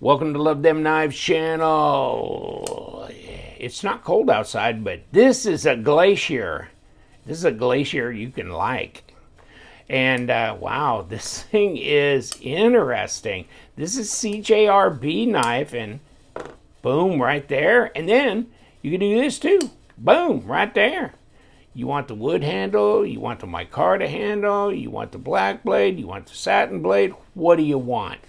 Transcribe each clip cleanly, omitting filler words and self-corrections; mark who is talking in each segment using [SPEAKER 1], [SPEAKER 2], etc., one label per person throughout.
[SPEAKER 1] Welcome to Love Them Knives channel. It's not cold outside, but this is a Glacier. This is a Glacier you can like. And wow, this thing is interesting. This is CJRB knife, and boom, right there. And then you can do this too. Boom, right there. You want the wood handle, you want the micarta handle, you want the black blade, you want the satin blade. What do you want?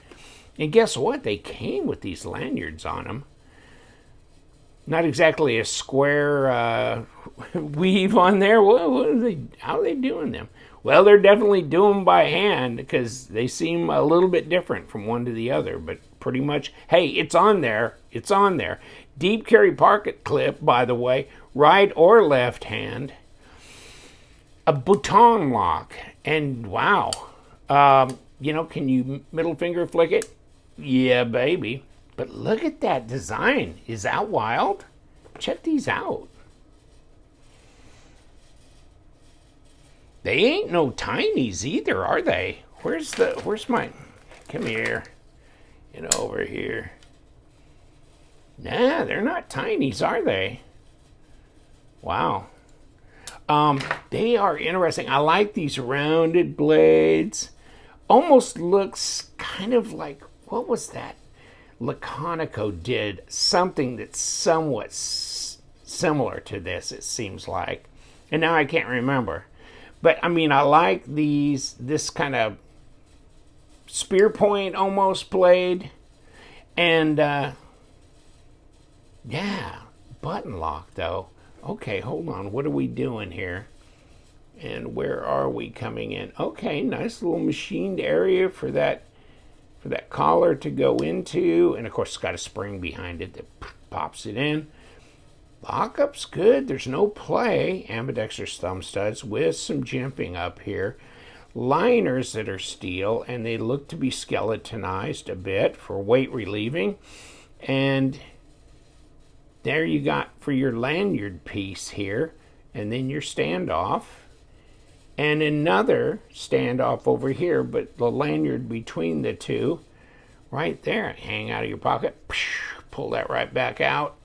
[SPEAKER 1] And guess what? They came with these lanyards on them. Not exactly a square weave on there. How are they doing them? Well, they're definitely doing them by hand because they seem a little bit different from one to the other. But pretty much, hey, it's on there. It's on there. Deep carry pocket clip, by the way, right or left hand. A bouton lock. And wow, can you middle finger flick it? Yeah, baby. But look at that design. Is that wild? Check these out. They ain't no tinies either, are they? Where's my, come here. Over here. Nah, they're not tinies, are they? Wow. They are interesting. I like these rounded blades. Almost looks kind of like, what was that? Laconico did something that's somewhat similar to this, it seems like. And now I can't remember. But, I mean, I like this kind of spear point almost blade. And, yeah, button lock, though. Okay, hold on. What are we doing here? And where are we coming in? Okay, nice little machined area for that collar to go into. And, of course, it's got a spring behind it that pops it in. Lockup's good. There's no play. Ambidextrous thumb studs with some jimping up here. Liners that are steel, and they look to be skeletonized a bit for weight relieving. And there you got for your lanyard piece here. And then your standoff. And another standoff over here, but the lanyard between the two, right there. Hang out of your pocket. Pull that right back out.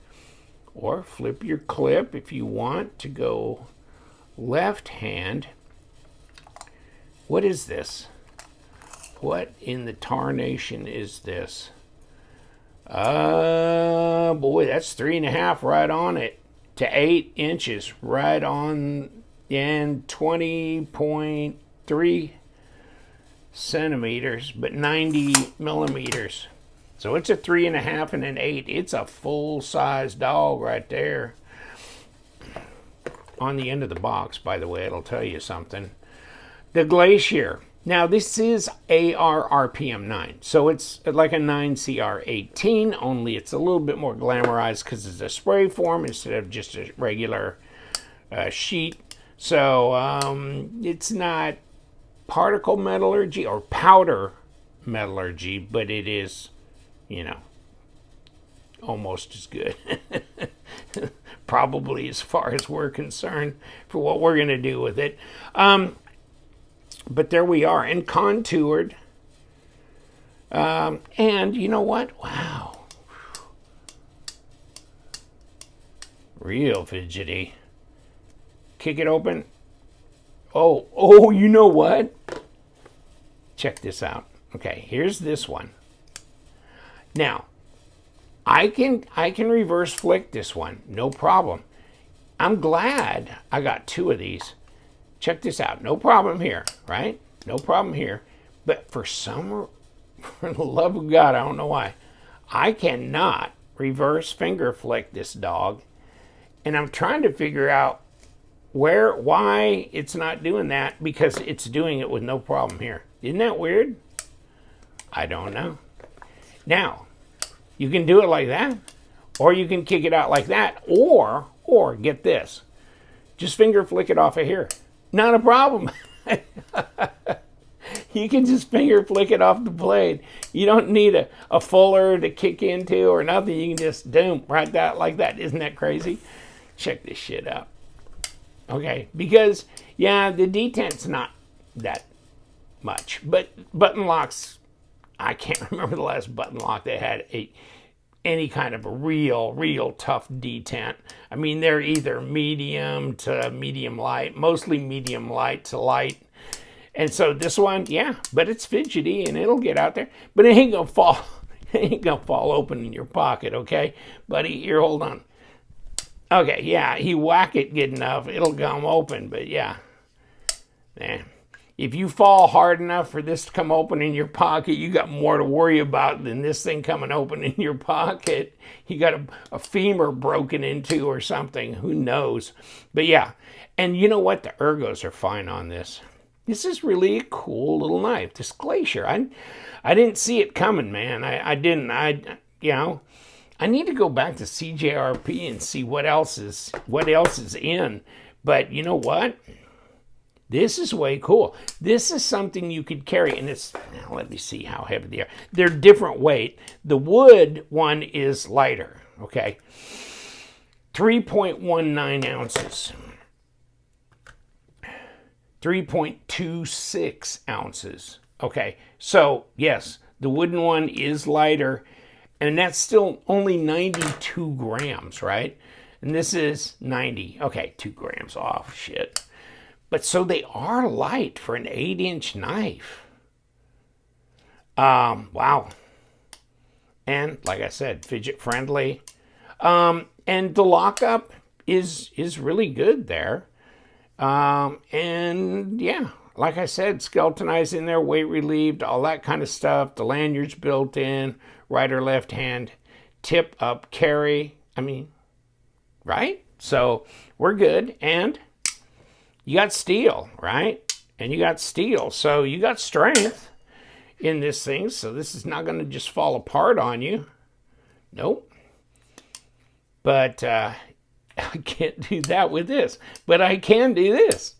[SPEAKER 1] Or flip your clip if you want to go left hand. What is this? What in the tarnation is this? Boy, that's 3.5 right on it to 8 inches right on, and 20.3 centimeters, but 90 millimeters. So it's a 3.5 and an 8. It's a full-size dog right there. On the end of the box, by the way, it'll tell you something. The Glacier. Now, this is AR RPM 9. So it's like a 9CR18, only it's a little bit more glamorized because it's a spray form instead of just a regular sheet. So it's not particle metallurgy or powder metallurgy, but it is, almost as good. Probably as far as we're concerned for what we're going to do with it. But there we are, and contoured. And you know what? Wow. Real fidgety. Kick it open. Oh, you know what? Check this out. Okay, here's this one. Now, I can reverse flick this one, no problem. I'm glad I got 2 of these. Check this out. No problem here, right? No problem here. But for the love of God, I don't know why, I cannot reverse finger flick this dog. And I'm trying to figure out why it's not doing that, because it's doing it with no problem here. Isn't that weird? I don't know. Now, you can do it like that, or you can kick it out like that, or get this. Just finger flick it off of here. Not a problem. You can just finger flick it off the blade. You don't need a fuller to kick into or nothing. You can just right that like that. Isn't that crazy? Check this shit out. Okay, because, yeah, the detent's not that much, but button locks I can't remember the last button lock that had any kind of a real tough detent. I mean, they're either medium to medium light, mostly medium light to light. And so this one, yeah, but it's fidgety and it'll get out there, but it ain't gonna fall. It ain't gonna fall open in your pocket, okay, buddy? Here, hold on. Okay, yeah, you whack it good enough, it'll come open, but yeah. Man, if you fall hard enough for this to come open in your pocket, you got more to worry about than this thing coming open in your pocket. You got a femur broken into or something, who knows? But yeah, and you know what? The ergos are fine on this. This is really a cool little knife, this Glacier. I didn't see it coming, man. I didn't. You know, I need to go back to CJRB and see what else is in. But you know what? This is way cool. This is something you could carry, and it's, let me see how heavy they are. They're different weight. The wood one is lighter, okay? 3.19 ounces. 3.26 ounces. Okay, so yes, the wooden one is lighter, and that's still only 92 grams, right? And this is 90. Okay, 2 grams off, shit. But so they are light for an 8-inch knife. Wow. And like I said, fidget friendly. And the lockup is really good there. And yeah, like I said, skeletonized in there, weight relieved, all that kind of stuff. The lanyard's built in, right or left hand, tip up carry. I mean, right? So we're good. And you got steel, right? And you got steel. So you got strength in this thing. So this is not going to just fall apart on you. Nope. But I can't do that with this. But I can do this.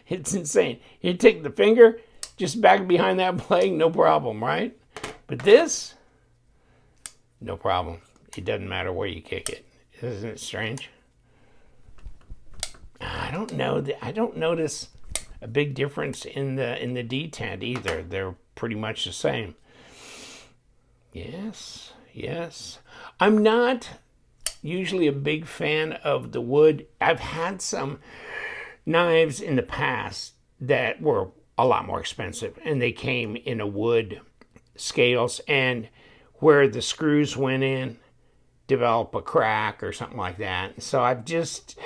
[SPEAKER 1] It's insane. You take the finger, just back behind that blade, no problem, right? But this, no problem. It doesn't matter where you kick it. Isn't it strange? I don't know. I don't notice a big difference in the detent either. They're pretty much the same. Yes, yes. I'm not usually a big fan of the wood. I've had some knives in the past that were a lot more expensive, and they came in a wood scales, and where the screws went in, develop a crack or something like that. So I've just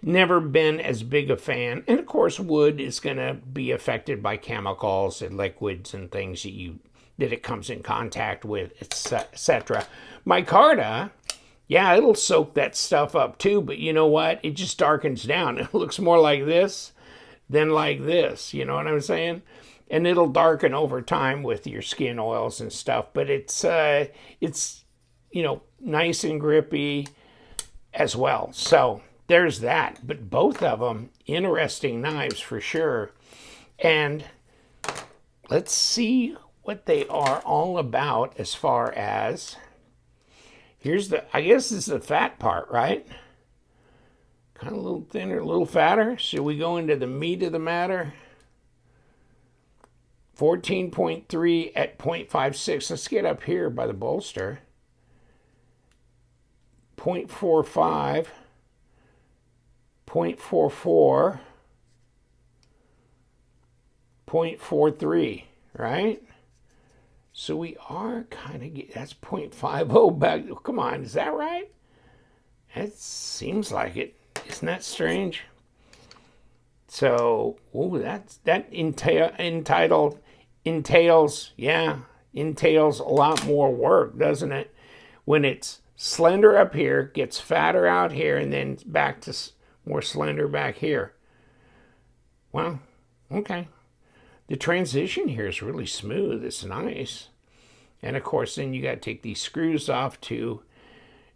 [SPEAKER 1] never been as big a fan. And of course, wood is going to be affected by chemicals and liquids and things that it comes in contact with, etc. Micarta, yeah, it'll soak that stuff up too, but you know what? It just darkens down. It looks more like this than like this. You know what I'm saying? And it'll darken over time with your skin oils and stuff. But it's you know, nice and grippy as well. So there's that. But both of them, interesting knives for sure. And let's see what they are all about as far as, I guess this is the fat part, right? Kind of a little thinner, a little fatter. Should we go into the meat of the matter? 14.3 at 0.56. Let's get up here by the bolster. 0.45. 0.44. 0.43, right? So we are kind of, that's 0.50 back. Come on, is that right? It seems like it. Isn't that strange? So, that entails a lot more work, doesn't it? When it's slender up here, gets fatter out here, and then back to more slender back here. Well, okay. The transition here is really smooth. It's nice. And of course, then you got to take these screws off to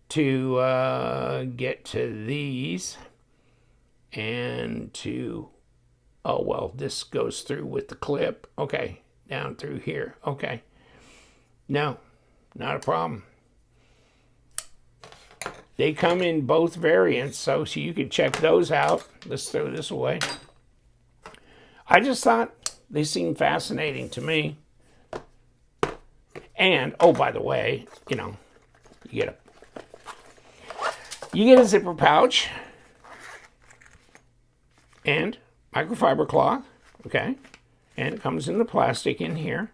[SPEAKER 1] get to these, and to, oh, well, this goes through with the clip. Okay, down through here. Okay. No, not a problem. They come in both variants, so you can check those out. Let's throw this away. I just thought they seemed fascinating to me. And, oh, by the way, you know, you get a zipper pouch and microfiber cloth, okay? And it comes in the plastic in here.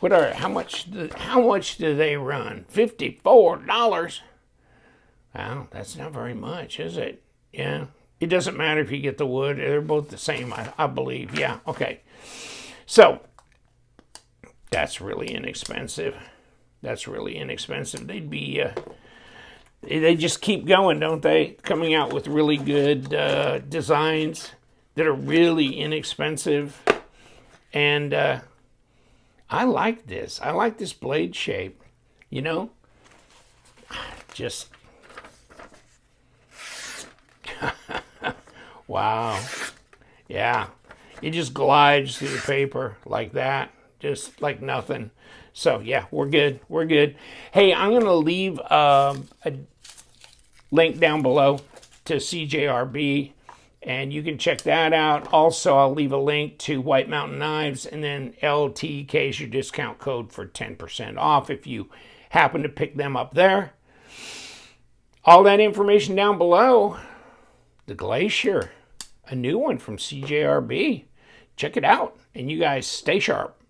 [SPEAKER 1] How much do they run? $54. Wow, that's not very much, is it? Yeah. It doesn't matter if you get the wood. They're both the same, I believe. Yeah, okay. So, that's really inexpensive. That's really inexpensive. They just keep going, don't they? Coming out with really good designs that are really inexpensive. And I like this. I like this blade shape. You know? Just... wow. Yeah. It just glides through the paper like that. Just like nothing. So, yeah, we're good. We're good. Hey, I'm going to leave a link down below to CJRB, and you can check that out. Also, I'll leave a link to White Mountain Knives, and then LTK is your discount code for 10% off if you happen to pick them up there. All that information down below. The Glacier, a new one from CJRB. Check it out, and you guys stay sharp.